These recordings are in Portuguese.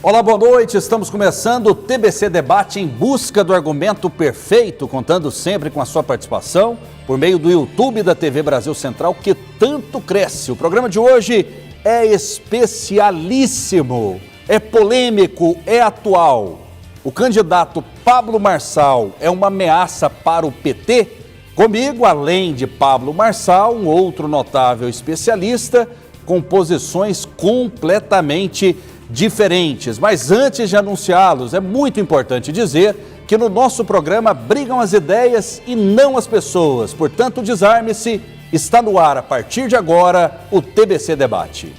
Olá, boa noite. Estamos começando o TBC Debate em busca do argumento perfeito, contando sempre com a sua participação por meio do YouTube da TV Brasil Central, que tanto cresce. O programa de hoje é especialíssimo, é polêmico, é atual. O candidato Pablo Marçal é uma ameaça para o PT? Comigo, além de Pablo Marçal, um outro notável especialista com posições completamente diferentes. Mas antes de anunciá-los, é muito importante dizer que no nosso programa brigam as ideias e não as pessoas. Portanto, desarme-se, está no ar a partir de agora o TBC Debate.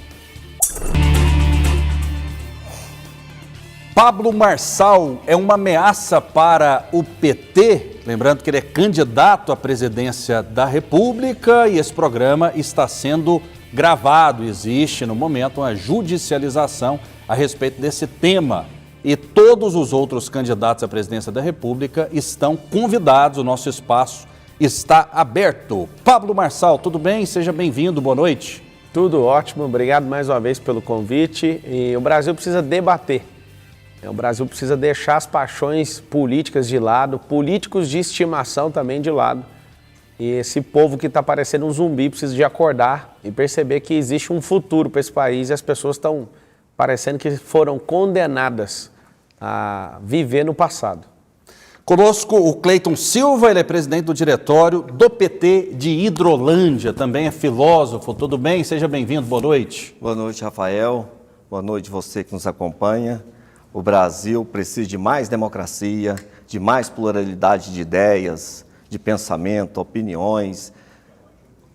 Pablo Marçal é uma ameaça para o PT? Lembrando que ele é candidato à presidência da República e esse programa está sendo gravado. Existe no momento uma judicialização a respeito desse tema e todos os outros candidatos à presidência da República estão convidados, o nosso espaço está aberto. Pablo Marçal, tudo bem? Seja bem-vindo, boa noite. Tudo ótimo, obrigado mais uma vez pelo convite. E o Brasil precisa debater, o Brasil precisa deixar as paixões políticas de lado, políticos de estimação também de lado. E esse povo que está parecendo um zumbi precisa de acordar e perceber que existe um futuro para esse país e as pessoas estão parecendo que foram condenadas a viver no passado. Conosco o Cleiton Silva, ele é presidente do diretório do PT de Hidrolândia, também é filósofo. Tudo bem? Seja bem-vindo, boa noite. Boa noite, Rafael. Boa noite você que nos acompanha. O Brasil precisa de mais democracia, de mais pluralidade de ideias, de pensamento, opiniões.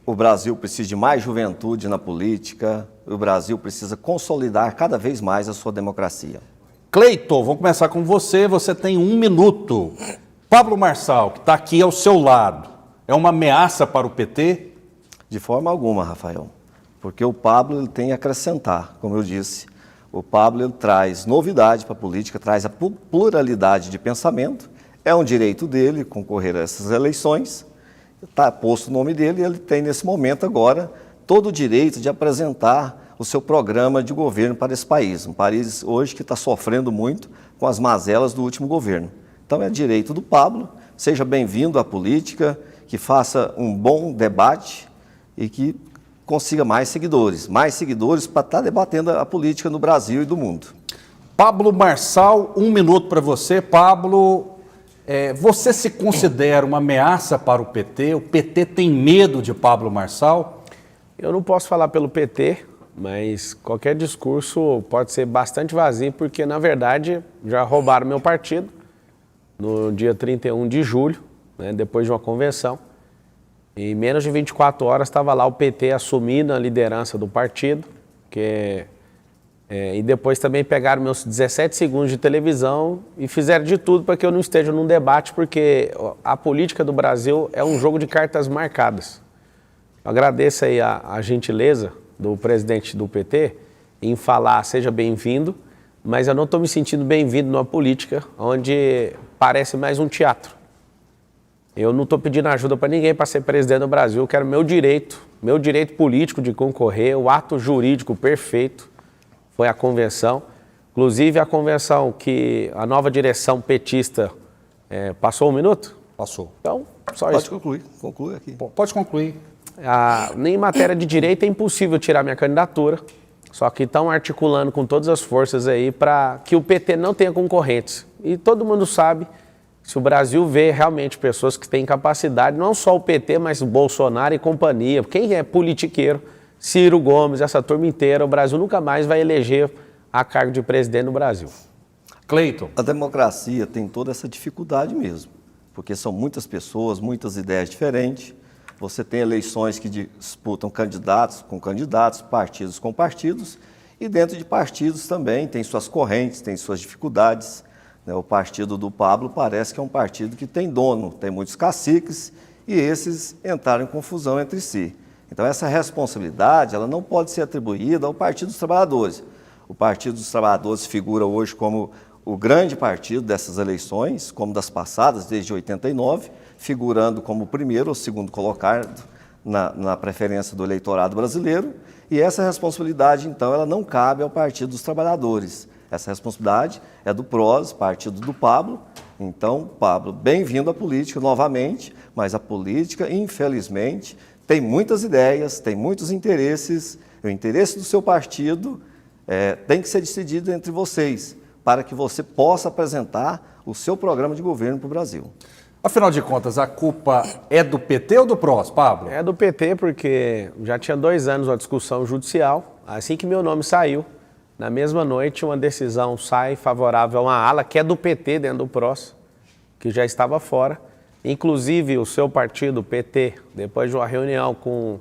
O Brasil precisa de mais juventude na política. O Brasil precisa consolidar cada vez mais a sua democracia. Cleiton, vamos começar com você. Você tem 1 minuto. Pablo Marçal, que está aqui ao seu lado, é uma ameaça para o PT? De forma alguma, Rafael. Porque o Pablo ele tem a acrescentar, como eu disse. O Pablo ele traz novidade para a política, traz a pluralidade de pensamento. É um direito dele concorrer a essas eleições. Está posto o nome dele e ele tem, nesse momento agora, todo o direito de apresentar o seu programa de governo para esse país. Um país hoje que está sofrendo muito com as mazelas do último governo. Então é direito do Pablo, seja bem-vindo à política, que faça um bom debate e que consiga mais seguidores para estar debatendo a política no Brasil e do mundo. Pablo Marçal, 1 minuto para você. Pablo, você se considera uma ameaça para o PT? O PT tem medo de Pablo Marçal? Eu não posso falar pelo PT, mas qualquer discurso pode ser bastante vazio, porque, na verdade, já roubaram meu partido no dia 31 de julho, né, depois de uma convenção. Em menos de 24 horas estava lá o PT assumindo a liderança do partido, e depois também pegaram meus 17 segundos de televisão e fizeram de tudo para que eu não esteja num debate, porque a política do Brasil é um jogo de cartas marcadas. Eu agradeço aí a gentileza do presidente do PT em falar seja bem-vindo, mas eu não estou me sentindo bem-vindo numa política onde parece mais um teatro. Eu não estou pedindo ajuda para ninguém para ser presidente do Brasil, eu quero meu direito político de concorrer, o ato jurídico perfeito foi a convenção. Inclusive a convenção que a nova direção petista passou 1 minuto? Passou. Então, só Pode isso. concluir aqui. Pode concluir. Nem em matéria de direito é impossível tirar minha candidatura, só que estão articulando com todas as forças aí para que o PT não tenha concorrentes. E todo mundo sabe, se o Brasil vê realmente pessoas que têm capacidade, não só o PT, mas o Bolsonaro e companhia, quem é politiqueiro, Ciro Gomes, essa turma inteira, o Brasil nunca mais vai eleger a cargo de presidente no Brasil. Cleiton. A democracia tem toda essa dificuldade mesmo, porque são muitas pessoas, muitas ideias diferentes. Você tem eleições que disputam candidatos com candidatos, partidos com partidos, e dentro de partidos também tem suas correntes, tem suas dificuldades. O partido do Pablo parece que é um partido que tem dono, tem muitos caciques, e esses entraram em confusão entre si. Então essa responsabilidade ela não pode ser atribuída ao Partido dos Trabalhadores. O Partido dos Trabalhadores figura hoje como o grande partido dessas eleições, como das passadas, desde 89, figurando como o primeiro ou segundo colocado na preferência do eleitorado brasileiro, e essa responsabilidade, então, ela não cabe ao Partido dos Trabalhadores. Essa responsabilidade é do PROS, partido do Pablo. Então, Pablo, bem-vindo à política novamente, mas a política, infelizmente, tem muitas ideias, tem muitos interesses. O interesse do seu partido tem que ser decidido entre vocês, para que você possa apresentar o seu programa de governo para o Brasil. Afinal de contas, a culpa é do PT ou do PROS, Pablo? É do PT, porque já tinha 2 anos uma discussão judicial. Assim que meu nome saiu, na mesma noite uma decisão sai favorável a uma ala que é do PT dentro do PROS, que já estava fora. Inclusive o seu partido, o PT, depois de uma reunião com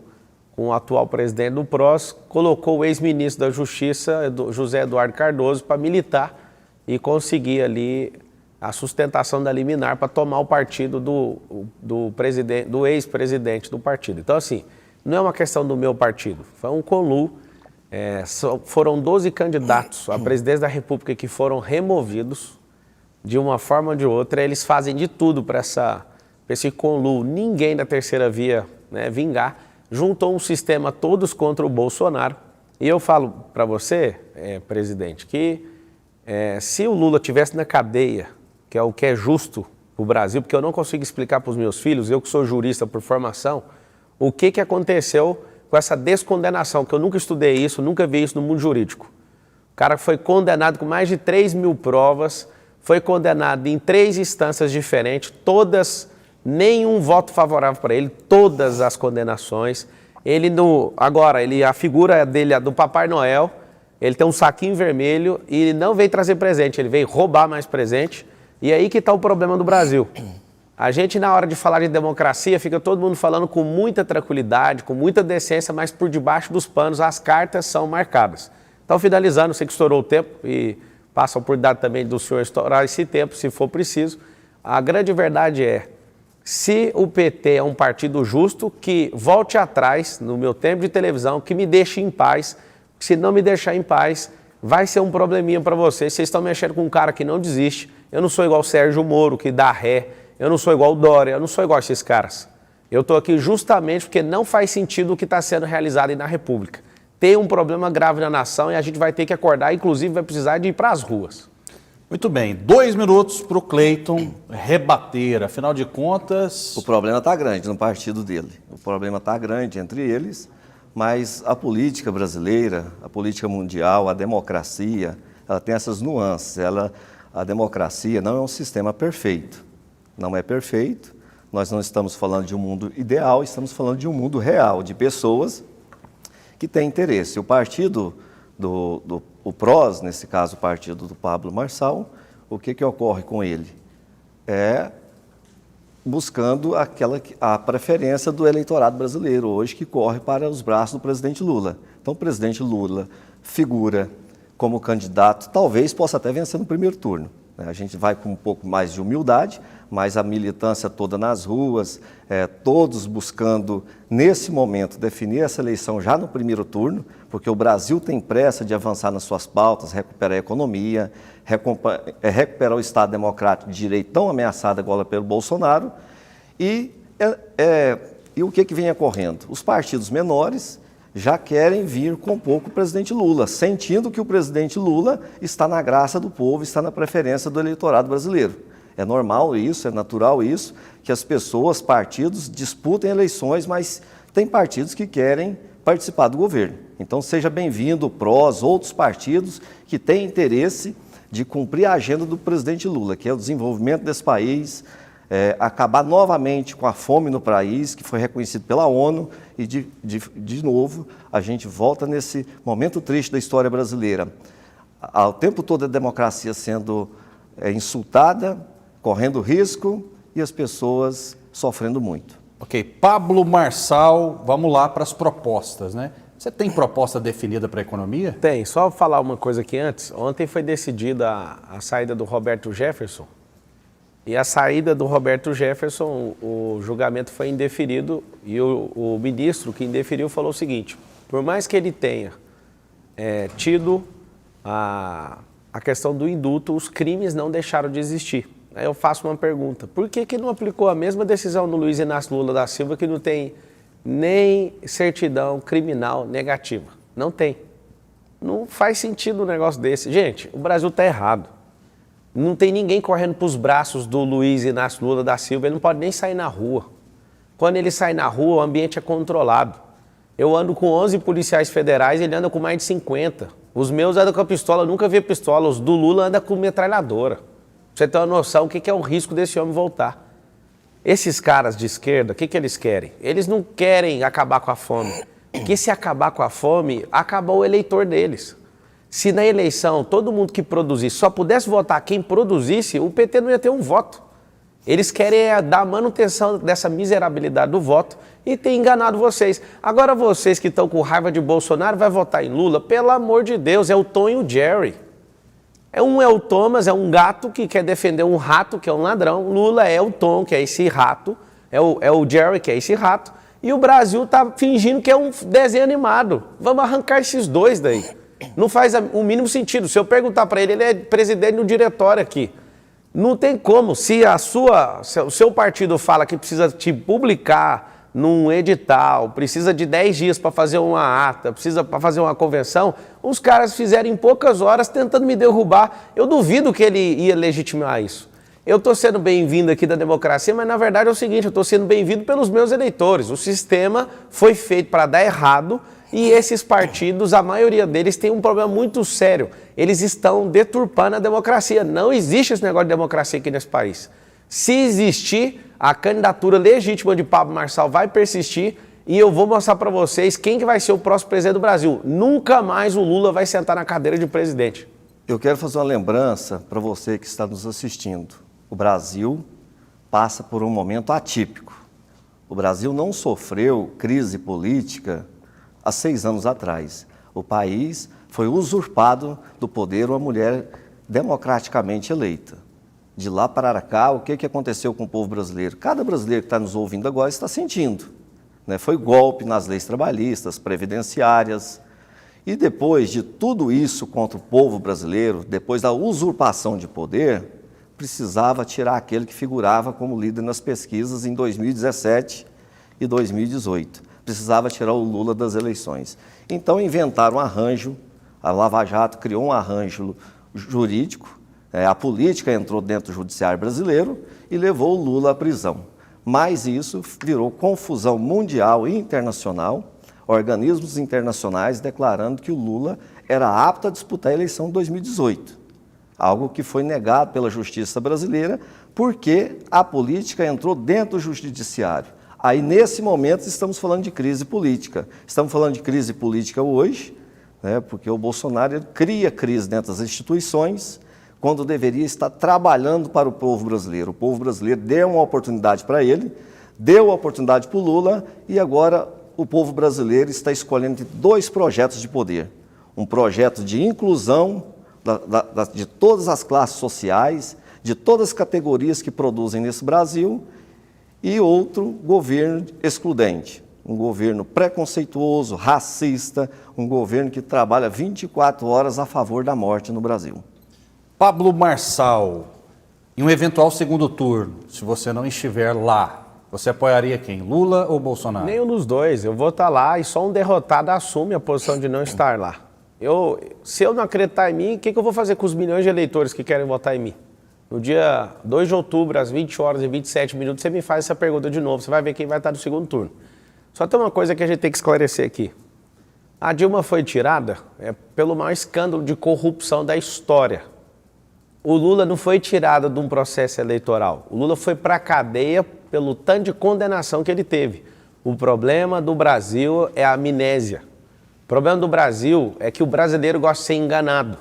o atual presidente do PROS, colocou o ex-ministro da Justiça, José Eduardo Cardoso, para militar e conseguir ali a sustentação da liminar para tomar o partido do ex-presidente do partido. Então, assim, não é uma questão do meu partido, foi um conluio. Foram 12 candidatos à presidência da República que foram removidos de uma forma ou de outra. Eles fazem de tudo para esse conluio, ninguém da terceira via, né, vingar. Juntou um sistema todos contra o Bolsonaro. E eu falo para você, presidente, que se o Lula estivesse na cadeia, que é o que é justo para o Brasil, porque eu não consigo explicar para os meus filhos, eu que sou jurista por formação, o que aconteceu com essa descondenação, que eu nunca estudei isso, nunca vi isso no mundo jurídico. O cara foi condenado com mais de 3.000 provas, foi condenado em 3 instâncias diferentes, todas, nenhum voto favorável para ele, todas as condenações. A figura dele é do Papai Noel, ele tem um saquinho vermelho e não veio trazer presente, ele veio roubar mais presente. E aí que está o problema do Brasil. A gente, na hora de falar de democracia, fica todo mundo falando com muita tranquilidade, com muita decência, mas por debaixo dos panos as cartas são marcadas. Então, finalizando, sei que estourou o tempo e passa a oportunidade também do senhor estourar esse tempo, se for preciso. A grande verdade é, se o PT é um partido justo, que volte atrás no meu tempo de televisão, que me deixe em paz. Se não me deixar em paz, vai ser um probleminha para vocês. Vocês estão mexendo com um cara que não desiste. Eu não sou igual o Sérgio Moro, que dá ré. Eu não sou igual o Dória, eu não sou igual a esses caras. Eu estou aqui justamente porque não faz sentido o que está sendo realizado aí na República. Tem um problema grave na nação e a gente vai ter que acordar, inclusive vai precisar de ir para as ruas. Muito bem, 2 minutos para o Cleiton rebater, afinal de contas... O problema está grande no partido dele, o problema está grande entre eles, mas a política brasileira, a política mundial, a democracia, ela tem essas nuances. A democracia não é um sistema perfeito, não é perfeito. Nós não estamos falando de um mundo ideal, estamos falando de um mundo real, de pessoas que têm interesse. O partido o PROS, nesse caso o partido do Pablo Marçal, o que ocorre com ele? É buscando a preferência do eleitorado brasileiro hoje, que corre para os braços do presidente Lula. Então o presidente Lula figura como candidato, talvez possa até vencer no primeiro turno. A gente vai com um pouco mais de humildade, mas a militância toda nas ruas, todos buscando, nesse momento, definir essa eleição já no primeiro turno, porque o Brasil tem pressa de avançar nas suas pautas, recuperar a economia, recuperar o Estado democrático de direito tão ameaçado agora pelo Bolsonaro. E o que vem ocorrendo? Os partidos menores já querem vir compor com o presidente Lula, sentindo que o presidente Lula está na graça do povo, está na preferência do eleitorado brasileiro. É normal isso, é natural isso, que as pessoas, partidos, disputem eleições, mas tem partidos que querem participar do governo. Então seja bem-vindo o PROS, outros partidos que têm interesse de cumprir a agenda do presidente Lula, que é o desenvolvimento desse país, acabar novamente com a fome no país, que foi reconhecido pela ONU, e de novo a gente volta nesse momento triste da história brasileira. Ao tempo todo a democracia sendo insultada, correndo risco e as pessoas sofrendo muito. Ok, Pablo Marçal, vamos lá para as propostas, né? Você tem proposta definida para a economia? Tem, só falar uma coisa aqui antes. Ontem foi decidida a saída do Roberto Jefferson. E a saída do Roberto Jefferson, o julgamento foi indeferido e o ministro que indeferiu falou o seguinte: por mais que ele tenha tido a questão do indulto, os crimes não deixaram de existir. Aí eu faço uma pergunta: por que não aplicou a mesma decisão no Luiz Inácio Lula da Silva, que não tem nem certidão criminal negativa. Não tem. Não faz sentido um negócio desse. Gente, o Brasil está errado. Não tem ninguém correndo para os braços do Luiz Inácio Lula da Silva, ele não pode nem sair na rua. Quando ele sai na rua, o ambiente é controlado. Eu ando com 11 policiais federais, ele anda com mais de 50. Os meus andam com a pistola, eu nunca vi pistola. Os do Lula andam com metralhadora. Pra você ter uma noção, o que é o risco desse homem voltar. Esses caras de esquerda, o que eles querem? Eles não querem acabar com a fome. Porque se acabar com a fome, acabou o eleitor deles. Se na eleição todo mundo que produzisse só pudesse votar quem produzisse, o PT não ia ter um voto. Eles querem dar manutenção dessa miserabilidade do voto e ter enganado vocês. Agora vocês que estão com raiva de Bolsonaro vai votar em Lula, pelo amor de Deus, é o Tom e o Jerry. É o Thomas, é um gato que quer defender um rato, que é um ladrão. Lula é o Tom, que é esse rato. É o Jerry, que é esse rato. E o Brasil está fingindo que é um desenho animado. Vamos arrancar esses dois daí. Não faz o mínimo sentido. Se eu perguntar para ele, ele é presidente do diretório aqui. Não tem como. Se o seu partido fala que precisa te publicar num edital, precisa de 10 dias para fazer uma ata, precisa para fazer uma convenção, os caras fizeram em poucas horas tentando me derrubar. Eu duvido que ele ia legitimar isso. Eu estou sendo bem-vindo aqui da democracia, mas na verdade é o seguinte, eu estou sendo bem-vindo pelos meus eleitores. O sistema foi feito para dar errado e esses partidos, a maioria deles, tem um problema muito sério. Eles estão deturpando a democracia. Não existe esse negócio de democracia aqui nesse país. Se existir, a candidatura legítima de Pablo Marçal vai persistir e eu vou mostrar para vocês quem que vai ser o próximo presidente do Brasil. Nunca mais o Lula vai sentar na cadeira de presidente. Eu quero fazer uma lembrança para você que está nos assistindo. O Brasil passa por um momento atípico. O Brasil não sofreu crise política há 6 anos atrás. O país foi usurpado do poder uma mulher democraticamente eleita. De lá para cá, o que aconteceu com o povo brasileiro? Cada brasileiro que está nos ouvindo agora está sentindo. Né? Foi golpe nas leis trabalhistas, previdenciárias. E depois de tudo isso contra o povo brasileiro, depois da usurpação de poder, precisava tirar aquele que figurava como líder nas pesquisas em 2017 e 2018. Precisava tirar o Lula das eleições. Então inventaram um arranjo, a Lava Jato criou um arranjo jurídico, a política entrou dentro do judiciário brasileiro e levou o Lula à prisão. Mas isso virou confusão mundial e internacional, organismos internacionais declarando que o Lula era apto a disputar a eleição de 2018. Algo que foi negado pela justiça brasileira, porque a política entrou dentro do judiciário. Aí, nesse momento, estamos falando de crise política. Estamos falando de crise política hoje, né, porque o Bolsonaro cria crise dentro das instituições, quando deveria estar trabalhando para o povo brasileiro. O povo brasileiro deu uma oportunidade para ele, deu a oportunidade para o Lula, e agora o povo brasileiro está escolhendo entre 2 projetos de poder. Um projeto de inclusão de todas as classes sociais, de todas as categorias que produzem nesse Brasil, e outro governo excludente, um governo preconceituoso, racista, um governo que trabalha 24 horas a favor da morte no Brasil. Pablo Marçal, em um eventual segundo turno, se você não estiver lá, você apoiaria quem, Lula ou Bolsonaro? Nenhum dos dois, eu vou estar lá e só um derrotado assume a posição de não estar lá. Se eu não acreditar em mim, o que eu vou fazer com os milhões de eleitores que querem votar em mim? No dia 2 de outubro, às 20 horas e 27 minutos, você me faz essa pergunta de novo, você vai ver quem vai estar no segundo turno. Só tem uma coisa que a gente tem que esclarecer aqui. A Dilma foi tirada pelo maior escândalo de corrupção da história. O Lula não foi tirado de um processo eleitoral. O Lula foi para a cadeia pelo tanto de condenação que ele teve. O problema do Brasil é a amnésia. O problema do Brasil é que o brasileiro gosta de ser enganado.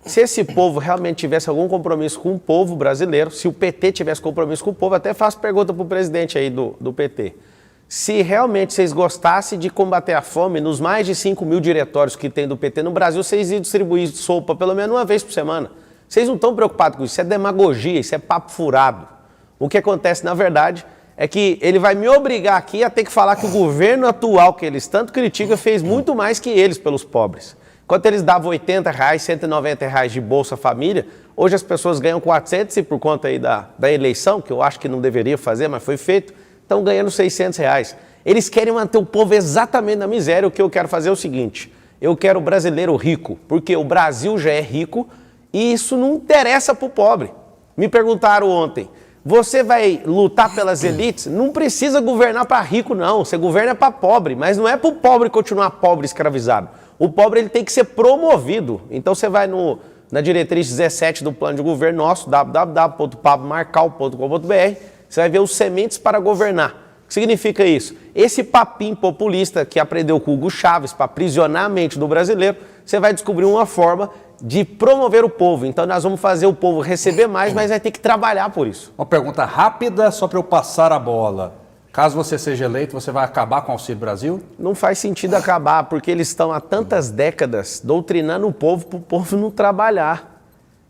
Se esse povo realmente tivesse algum compromisso com o povo brasileiro, se o PT tivesse compromisso com o povo, até faço pergunta para o presidente aí do PT. Se realmente vocês gostassem de combater a fome, nos mais de 5 mil diretórios que tem do PT no Brasil, vocês iam distribuir sopa pelo menos uma vez por semana. Vocês não estão preocupados com isso, isso é demagogia, isso é papo furado. O que acontece, na verdade, é que ele vai me obrigar aqui a ter que falar que o governo atual, que eles tanto criticam, fez muito mais que eles pelos pobres. Enquanto eles davam R$80, R$190 de Bolsa Família, hoje as pessoas ganham 400 e por conta aí da eleição, que eu acho que não deveria fazer, mas foi feito, estão ganhando R$600. Eles querem manter o povo exatamente na miséria. O que eu quero fazer é o seguinte, eu quero o brasileiro rico, porque o Brasil já é rico e isso não interessa para o pobre. Me perguntaram ontem, você vai lutar pelas elites? Não precisa governar para rico, não. Você governa para pobre, mas não é para o pobre continuar pobre, escravizado. O pobre ele tem que ser promovido. Então você vai na diretriz 17 do plano de governo nosso, www.pablomarcal.com.br, você vai ver os sementes para governar. O que significa isso? Esse papinho populista que aprendeu com o Hugo Chávez para aprisionar a mente do brasileiro, você vai descobrir uma forma de promover o povo. Então nós vamos fazer o povo receber mais, mas vai ter que trabalhar por isso. Uma pergunta rápida, só para eu passar a bola. Caso você seja eleito, você vai acabar com o Auxílio Brasil? Não faz sentido acabar, porque eles estão há tantas décadas doutrinando o povo para o povo não trabalhar.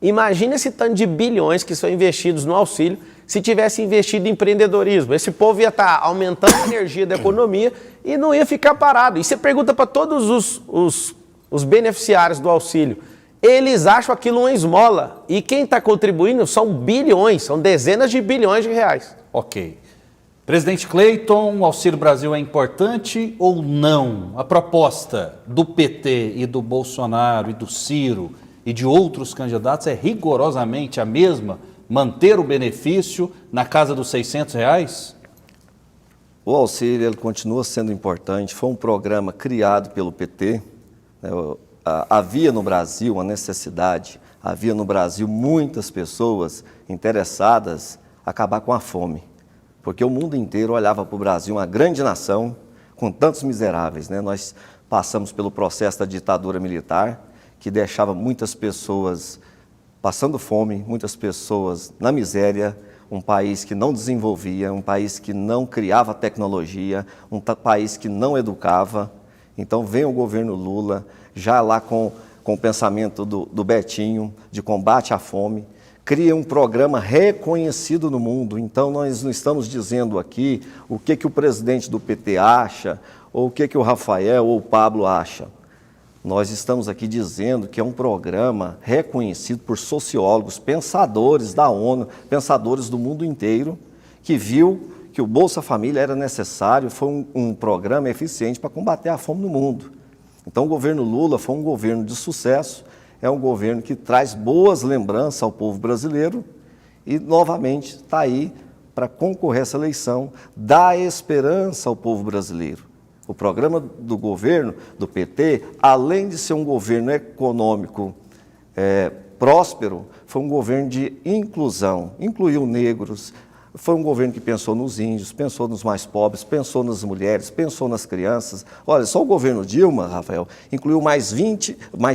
Imagina esse tanto de bilhões que são investidos no auxílio se tivesse investido em empreendedorismo. Esse povo ia estar aumentando a energia da economia e não ia ficar parado. E você pergunta para todos os beneficiários do auxílio, eles acham aquilo uma esmola. E quem está contribuindo são bilhões, são dezenas de bilhões de reais. Ok. Presidente Cleiton, o Auxílio Brasil é importante ou não? A proposta do PT e do Bolsonaro e do Ciro e de outros candidatos é rigorosamente a mesma? Manter o benefício na casa dos R$600? O auxílio ele continua sendo importante, foi um programa criado pelo PT, né? Havia no Brasil uma necessidade, havia no Brasil muitas pessoas interessadas em acabar com a fome, porque o mundo inteiro olhava para o Brasil, uma grande nação, com tantos miseráveis, né? Nós passamos pelo processo da ditadura militar, que deixava muitas pessoas passando fome, muitas pessoas na miséria, um país que não desenvolvia, um país que não criava tecnologia, um país que não educava. Então vem o governo Lula, já lá com o pensamento do Betinho, de combate à fome, cria um programa reconhecido no mundo. Então nós não estamos dizendo aqui o que o presidente do PT acha, ou o que o Rafael ou o Pablo acha. Nós estamos aqui dizendo que é um programa reconhecido por sociólogos, pensadores da ONU, pensadores do mundo inteiro, que viu que o Bolsa Família era necessário, foi um programa eficiente para combater a fome no mundo. Então o governo Lula foi um governo de sucesso, é um governo que traz boas lembranças ao povo brasileiro e, novamente, está aí para concorrer a essa eleição, dar esperança ao povo brasileiro. O programa do governo, do PT, além de ser um governo econômico próspero, foi um governo de inclusão, incluiu negros, foi um governo que pensou nos índios, pensou nos mais pobres, pensou nas mulheres, pensou nas crianças. Olha, só o governo Dilma, Rafael, incluiu mais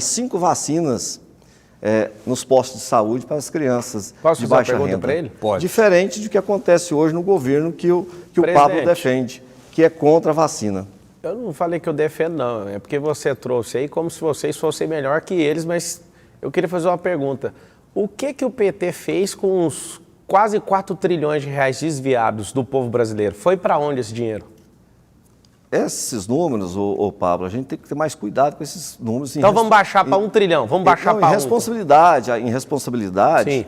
5 vacinas nos postos de saúde para as crianças de baixa renda. Posso fazer uma pergunta para ele? Pode. Diferente do que acontece hoje no governo que o Pablo defende, que é contra a vacina. Eu não falei que eu defendo, não. É porque você trouxe aí como se vocês fossem melhor que eles, mas eu queria fazer uma pergunta. O que o PT fez com os quase 4 trilhões de reais desviados do povo brasileiro? Foi para onde esse dinheiro? Esses números, Pablo, a gente tem que ter mais cuidado com esses números. Então vamos baixar para 1 trilhão, vamos baixar para 1. Em responsabilidade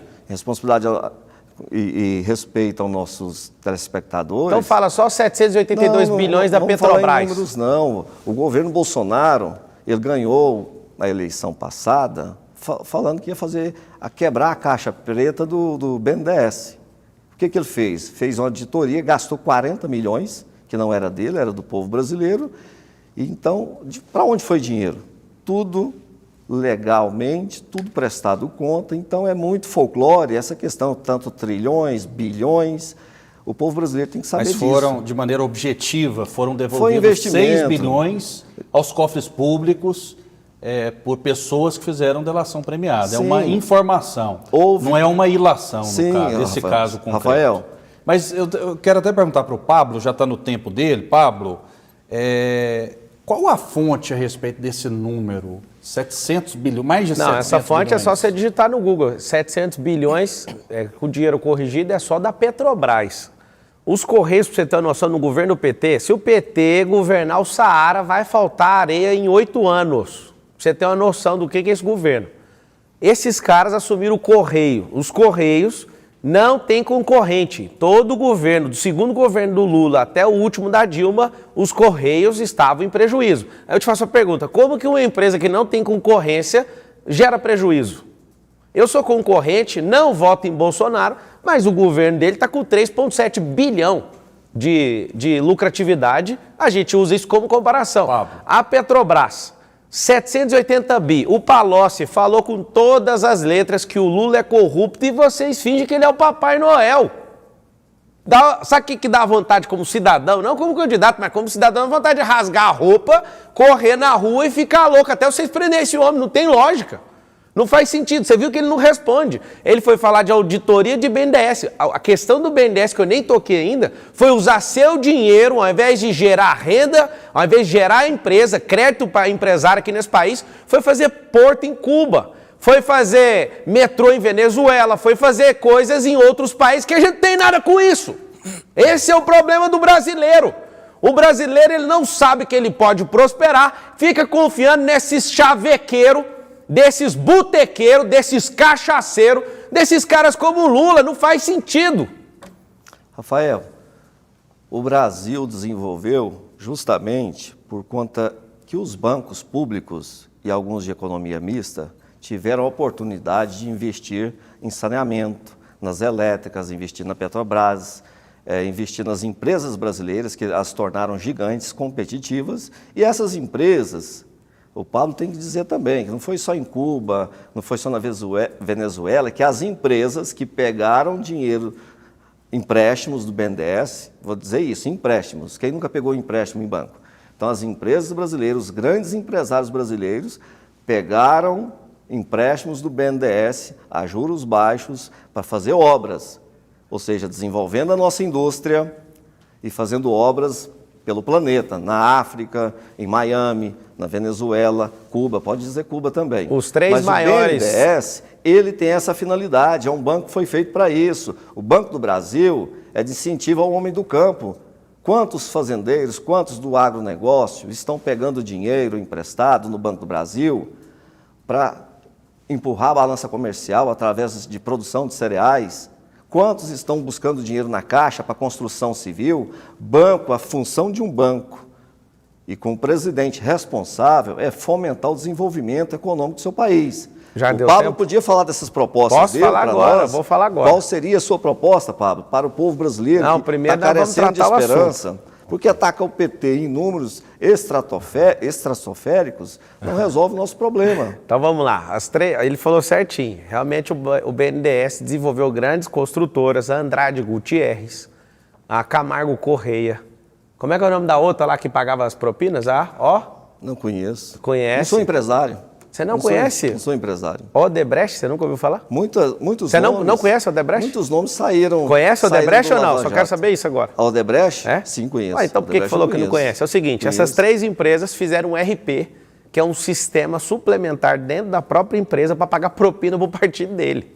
e respeito aos nossos telespectadores. Então fala só 782 bilhões da Petrobras. Não falar em números, não. O governo Bolsonaro, ele ganhou a eleição passada falando que ia quebrar a caixa preta do BNDES. O que ele fez? Fez uma auditoria, gastou 40 milhões, que não era dele, era do povo brasileiro. E então, para onde foi dinheiro? Tudo legalmente, tudo prestado conta, então é muito folclore essa questão, tanto trilhões, bilhões, o povo brasileiro tem que saber disso. Mas foram, de maneira objetiva, foram devolvidos 6 bilhões aos cofres públicos por pessoas que fizeram delação premiada. Sim. É uma informação, não é uma ilação, sim, no caso, nesse caso concreto. Rafael. Mas eu quero até perguntar para o Pablo, já está no tempo dele, Pablo, qual a fonte a respeito desse número? 700 bilhões, mais de 700 bilhões. Não, essa fonte é só você digitar no Google. 700 bilhões, com dinheiro corrigido, é só da Petrobras. Os Correios, para você ter uma noção, no governo PT, se o PT governar o Saara, vai faltar areia em 8 anos. Pra você ter uma noção do que é esse governo. Esses caras assumiram o Correio. Os Correios Não tem concorrente. Todo governo, do segundo governo do Lula até o último da Dilma, os Correios estavam em prejuízo. Aí eu te faço a pergunta, como que uma empresa que não tem concorrência gera prejuízo? Eu sou concorrente, não voto em Bolsonaro, mas o governo dele está com 3,7 bilhão de lucratividade. A gente usa isso como comparação. A Petrobras, 780 bi. O Palocci falou com todas as letras que o Lula é corrupto e vocês fingem que ele é o Papai Noel. Sabe o que dá vontade como cidadão? Não como candidato, mas como cidadão, dá vontade de rasgar a roupa, correr na rua e ficar louco. Até vocês prenderem esse homem, não tem lógica. Não faz sentido, você viu que ele não responde. Ele foi falar de auditoria de BNDES. A questão do BNDES, que eu nem toquei ainda, foi usar seu dinheiro, ao invés de gerar renda, ao invés de gerar empresa, crédito para empresário aqui nesse país, foi fazer porto em Cuba, foi fazer metrô em Venezuela, foi fazer coisas em outros países que a gente não tem nada com isso. Esse é o problema do brasileiro. O brasileiro ele não sabe que ele pode prosperar, fica confiando nesses chavequeiros, desses botequeiros, desses cachaceiros, desses caras como o Lula, não faz sentido. Rafael, o Brasil desenvolveu justamente por conta que os bancos públicos e alguns de economia mista tiveram a oportunidade de investir em saneamento, nas elétricas, investir na Petrobras, investir nas empresas brasileiras que as tornaram gigantes, competitivas, e essas empresas, o Pablo tem que dizer também, que não foi só em Cuba, não foi só na Venezuela, que as empresas que pegaram dinheiro, empréstimos do BNDES, vou dizer isso, empréstimos, quem nunca pegou empréstimo em banco? Então as empresas brasileiras, os grandes empresários brasileiros, pegaram empréstimos do BNDES a juros baixos para fazer obras, ou seja, desenvolvendo a nossa indústria e fazendo obras pelo planeta, na África, em Miami, na Venezuela, Cuba, pode dizer Cuba também. Os três maiores. Mas o BNDES, ele tem essa finalidade, é um banco que foi feito para isso. O Banco do Brasil é de incentivo ao homem do campo. Quantos fazendeiros, quantos do agronegócio estão pegando dinheiro emprestado no Banco do Brasil para empurrar a balança comercial através de produção de cereais? Quantos estão buscando dinheiro na Caixa para construção civil? Banco, a função de um banco e com o presidente responsável é fomentar o desenvolvimento econômico do seu país. Já o deu Pablo tempo? podia falar dessas propostas. Posso falar agora, vou falar agora. Qual seria a sua proposta, Pablo, para o povo brasileiro Não, que primeiro está carecendo de esperança? Porque ataca o PT em números estratosféricos não resolve o nosso problema. Então vamos lá, ele falou certinho. Realmente o BNDES desenvolveu grandes construtoras, a Andrade Gutierrez, a Camargo Correia. Como é que é o nome da outra lá que pagava as propinas? Não conheço. Conhece? Não sou empresário. Você não conhece? Não sou empresário. Odebrecht, você nunca ouviu falar? Muitos você nomes... não conhece a Odebrecht? Muitos nomes saíram... Conhece a Odebrecht ou não? Só Jato. quero saber isso agora. A Odebrecht? É? Sim, conheço. Então por que falou que não conhece? É o seguinte, essas três empresas fizeram um RP, que é um sistema suplementar dentro da própria empresa para pagar propina para o partido dele.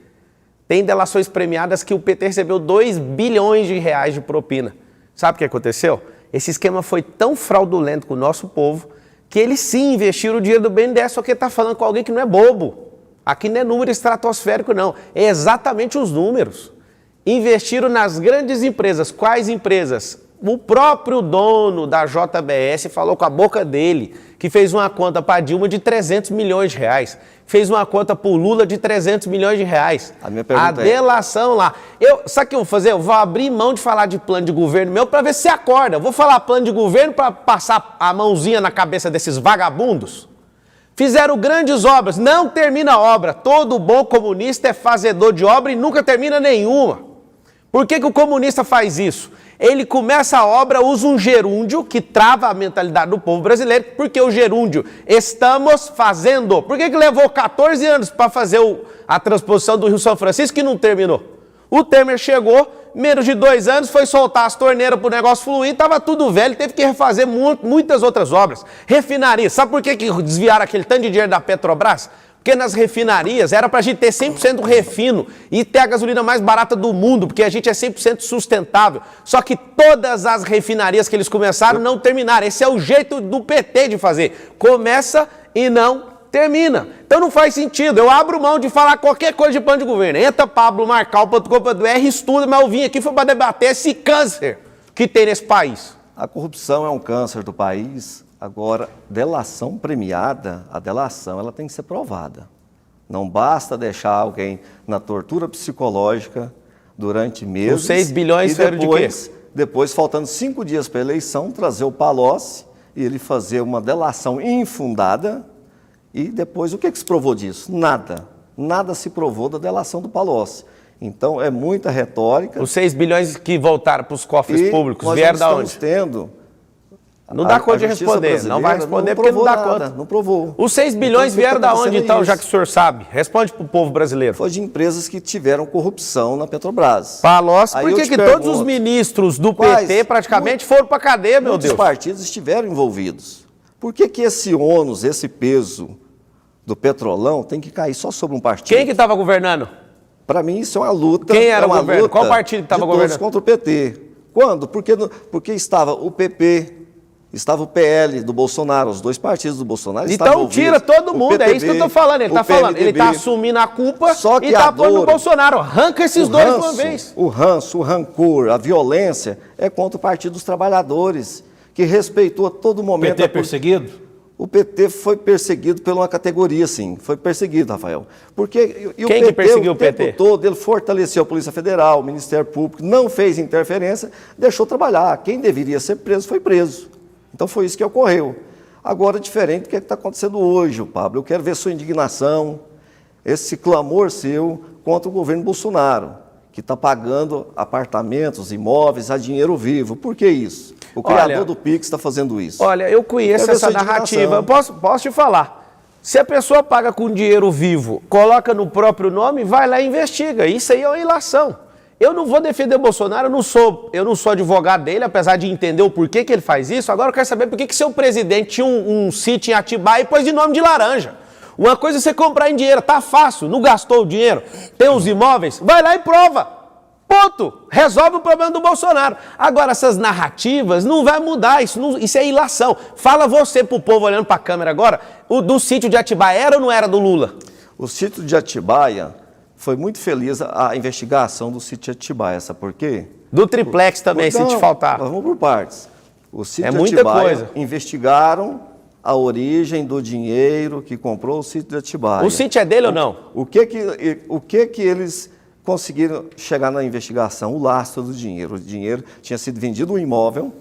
Tem delações premiadas que o PT recebeu 2 bilhões de reais de propina. Sabe o que aconteceu? Esse esquema foi tão fraudulento com o nosso povo que eles sim investiram o dinheiro do BNDES, só que ele está falando com alguém que não é bobo. Aqui não é número estratosférico, não. É exatamente os números. Investiram nas grandes empresas. Quais empresas? O próprio dono da JBS falou com a boca dele que fez uma conta para Dilma de 300 milhões de reais. Fez uma conta para o Lula de 300 milhões de reais. A minha pergunta delação lá. Sabe o que eu vou fazer? Eu vou abrir mão de falar de plano de governo meu para ver se você acorda. Eu vou falar plano de governo para passar a mãozinha na cabeça desses vagabundos. Fizeram grandes obras, não termina a obra. Todo bom comunista é fazedor de obra e nunca termina nenhuma. Por que o comunista faz isso? Ele começa a obra, usa um gerúndio que trava a mentalidade do povo brasileiro, porque o gerúndio estamos fazendo. Por que levou 14 anos para fazer a transposição do Rio São Francisco e não terminou? O Temer chegou, menos de 2 anos, foi soltar as torneiras para o negócio fluir, estava tudo velho, teve que refazer muitas outras obras. Refinaria, sabe por que desviaram aquele tanto de dinheiro da Petrobras? Porque nas refinarias era para a gente ter 100% refino e ter a gasolina mais barata do mundo, porque a gente é 100% sustentável. Só que todas as refinarias que eles começaram não terminaram. Esse é o jeito do PT de fazer. Começa e não Termina. Então não faz sentido. Eu abro mão de falar qualquer coisa de plano de governo. Entra pablomarcal.com.br, estuda, mas eu vim aqui foi para debater esse câncer que tem nesse país. A corrupção é um câncer do país. Agora, delação premiada, a delação ela tem que ser provada. Não basta deixar alguém na tortura psicológica durante meses. Os 6 bilhões e depois, depois, faltando 5 dias para a eleição, trazer o Palocci e ele fazer uma delação infundada. E depois, o que se provou disso? Nada. Nada se provou da delação do Palocci. Então, é muita retórica. Os 6 bilhões que voltaram para os cofres públicos vieram da onde? Não dá conta de responder, não vai responder porque não dá conta. Não provou. Os 6 bilhões vieram da onde, então, já que o senhor sabe? Responde para o povo brasileiro. Foi de empresas que tiveram corrupção na Petrobras. Palocci, por que todos os ministros do PT praticamente foram para a cadeia, meu Deus? Muitos partidos estiveram envolvidos. Por que esse ônus, esse peso do Petrolão tem que cair só sobre um partido? Quem que estava governando? Para mim, isso é uma luta. Quem era o governo? Qual partido que estava governando? Contra o PT. Quando? Porque estava o PP, estava o PL do Bolsonaro, os dois partidos do Bolsonaro estavam envolvidos. Então tira todo mundo, PTB, é isso que eu estou falando. Ele está falando, ele está assumindo a culpa e está pondo o Bolsonaro. Arranca esses dois de uma vez. O ranço, o rancor, a violência é contra o Partido dos Trabalhadores, que respeitou a todo momento. O PT é perseguido? O PT foi perseguido por uma categoria, sim. Foi perseguido, Rafael. Porque e Quem que perseguiu o PT? O tempo todo ele fortaleceu a Polícia Federal, o Ministério Público, não fez interferência, deixou trabalhar. Quem deveria ser preso foi preso. Então foi isso que ocorreu. Agora, diferente do que está acontecendo hoje, Pablo. Eu quero ver sua indignação, esse clamor seu contra o governo Bolsonaro, que está pagando apartamentos, imóveis a dinheiro vivo. Por que isso? O criador do Pix está fazendo isso. Olha, eu conheço essa narrativa. Eu posso te falar. Se a pessoa paga com dinheiro vivo, coloca no próprio nome, vai lá e investiga. Isso aí é uma ilação. Eu não vou defender o Bolsonaro, eu não sou advogado dele, apesar de entender o porquê que ele faz isso. Agora eu quero saber por que seu presidente tinha um sítio em Atibaia e pôs de nome de laranja. Uma coisa é você comprar em dinheiro, tá fácil, não gastou o dinheiro, tem os imóveis, vai lá e prova. Ponto. Resolve o problema do Bolsonaro. Agora, essas narrativas não vai mudar, isso é ilação. Fala você pro povo olhando para a câmera agora, o do sítio de Atibaia era ou não era do Lula? O sítio de Atibaia foi muito feliz a investigação do sítio de Atibaia, sabe por quê? Do triplex também, se te faltar. Vamos por partes. O sítio de Atibaia investigaram a origem do dinheiro que comprou o sítio de Atibaia. O sítio é dele ou não? O que eles conseguiram chegar na investigação? O lastro do dinheiro. O dinheiro tinha sido vendido um imóvel,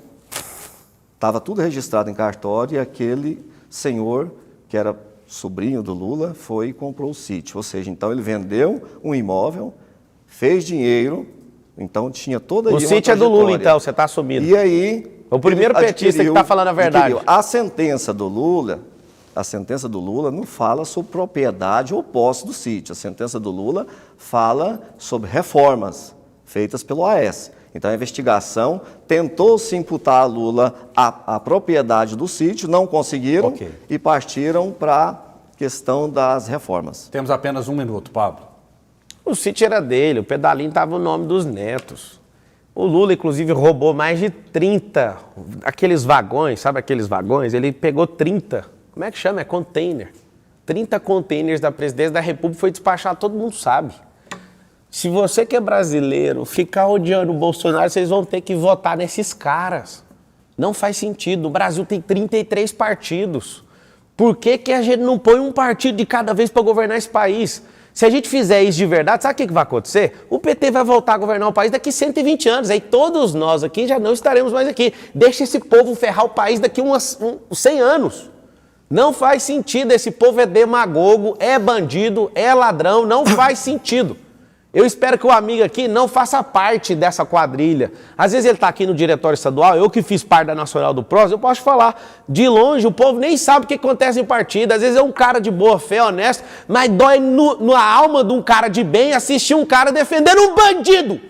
estava tudo registrado em cartório, e aquele senhor, que era sobrinho do Lula, foi e comprou o sítio. Ou seja, então ele vendeu um imóvel, fez dinheiro, então tinha toda aí uma trajetória. O sítio é do Lula, então, você está assumindo. E aí... O primeiro petista que está falando a verdade. A sentença do Lula não fala sobre propriedade ou posse do sítio. A sentença do Lula fala sobre reformas feitas pelo AS. Então a investigação tentou se imputar a Lula a propriedade do sítio, não conseguiram e partiram para a questão das reformas. Temos apenas 1 minuto, Pablo. O sítio era dele, o pedalinho estava no nome dos netos. O Lula, inclusive, roubou mais de 30, aqueles vagões, sabe aqueles vagões? Ele pegou 30, como é que chama? É container. 30 containers da presidência da República, foi despachado, todo mundo sabe. Se você que é brasileiro ficar odiando o Bolsonaro, vocês vão ter que votar nesses caras. Não faz sentido. O Brasil tem 33 partidos. Por que a gente não põe um partido de cada vez para governar esse país? Se a gente fizer isso de verdade, sabe o que vai acontecer? O PT vai voltar a governar o país daqui 120 anos. Aí todos nós aqui já não estaremos mais aqui. Deixa esse povo ferrar o país daqui 100 anos. Não faz sentido. Esse povo é demagogo, é bandido, é ladrão. Não faz sentido. Eu espero que o amigo aqui não faça parte dessa quadrilha. Às vezes ele está aqui no diretório estadual, eu que fiz parte da Nacional do PROS, eu posso falar. De longe, o povo nem sabe o que acontece em partido. Às vezes é um cara de boa fé, honesto, mas dói na alma de um cara de bem assistir um cara defendendo um bandido.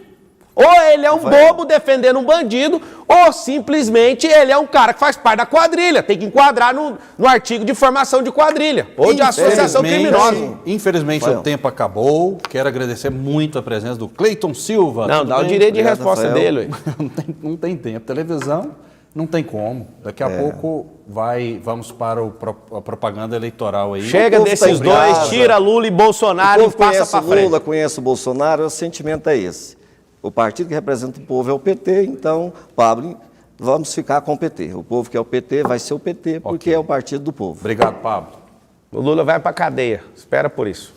Ou ele é um bobo defendendo um bandido, ou simplesmente ele é um cara que faz parte da quadrilha. Tem que enquadrar no artigo de formação de quadrilha, ou de associação criminosa. Infelizmente o tempo acabou. Quero agradecer muito a presença do Cleiton Silva. Não, dá o direito de resposta dele. Não tem tempo. Televisão Não tem como. Daqui a pouco vamos para a propaganda eleitoral aí. Chega povo tá desses em dois, casa. tira Lula e Bolsonaro O e povo passa conhece para o frente. Lula, conhece o Bolsonaro, o sentimento é esse. O partido que representa o povo é o PT, então, Pablo, vamos ficar com o PT. O povo que é o PT vai ser o PT, porque é o partido do povo. Obrigado, Pablo. O Lula vai para cadeia, espera por isso.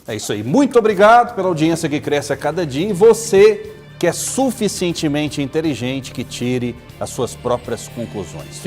É isso aí. Muito obrigado pela audiência que cresce a cada dia. E você que é suficientemente inteligente que tire as suas próprias conclusões.